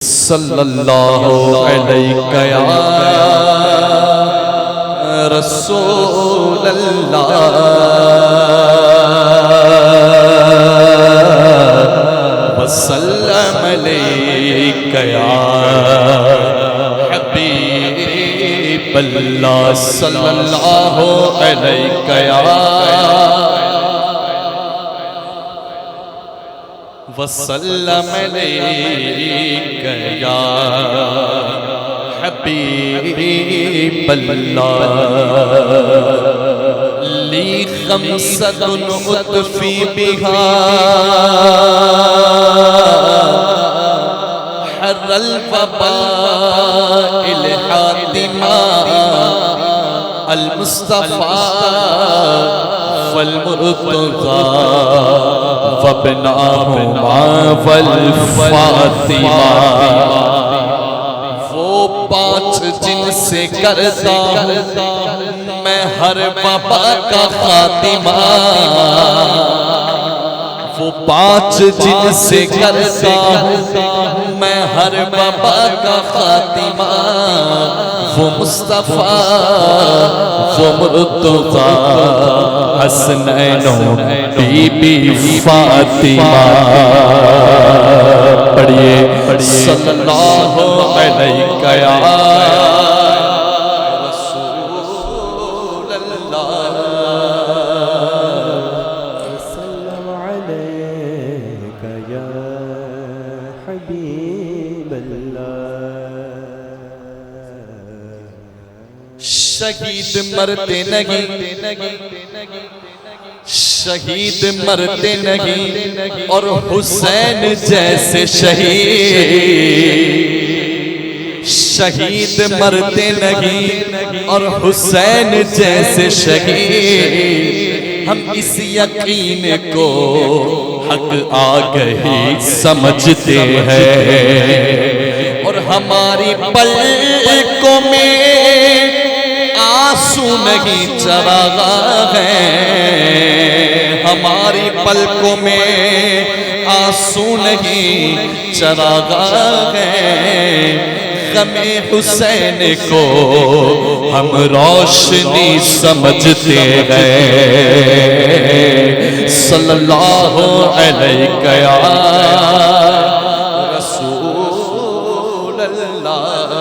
صلی اللہ علیہ یا رسول اللہ وسلم علیہ یا حبیب اللہ صلی اللہ علیہ یا وسلم علیک یا حبیب اللہ لی خمسۃ اطفی بہا حر الوباء الحاتمہ المصطفیٰ والمرتضی وابناہما والفاطمہ وہ پانچ جن سے کرتا ہوں میں ہر وبا کا خاتمہ وہ پانچ جن سے کرتا ہوں میں ہر وبا کا خاتمہ وہ مصطفیٰ وہ مرتضی حسنین و بی بی فاطمہ پڑھئے صلی اللہ علیہ یا رسول اللہ وسلم علیک یا حبیب اللہ شہید مرتے نہیں شہید مرتے نہیں اور حسین جیسے شہید شہید مرتے نہیں اور حسین جیسے شہید ہم اس یقین کو حق آگہی سمجھتے ہیں اور ہماری پلکوں میں آنسو نہیں چراغاں ہیں ہماری پلکوں میں آنسو نہیں چراغاں ہیں غم حسین کو ہم روشنی سمجھتے ہیں صلی اللہ علیہ یا رسول اللہ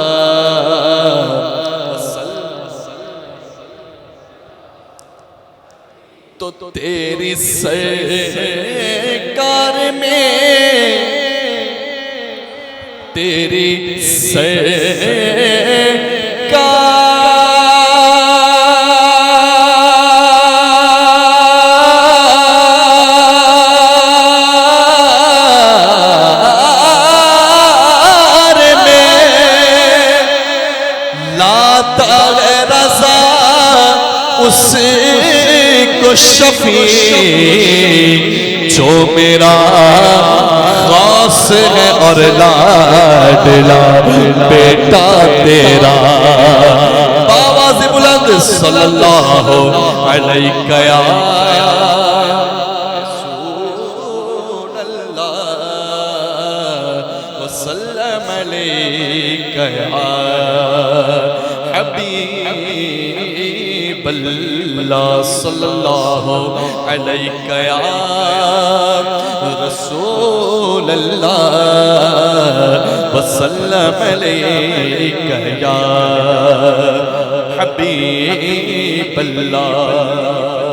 تو تیری سرکار میں تیری سرکار میں لاتا رضا اس کو شفیع جو میرا خاص ہے اور لاڈلا بیٹا تیرا آواز بلند صلی اللہ علیہ یا رسول اللہ وسلم علیہ یا حبیب اللہ صلی اللہ علیہ یا رسول اللہ وسلم علیہ یا حبیب اللہ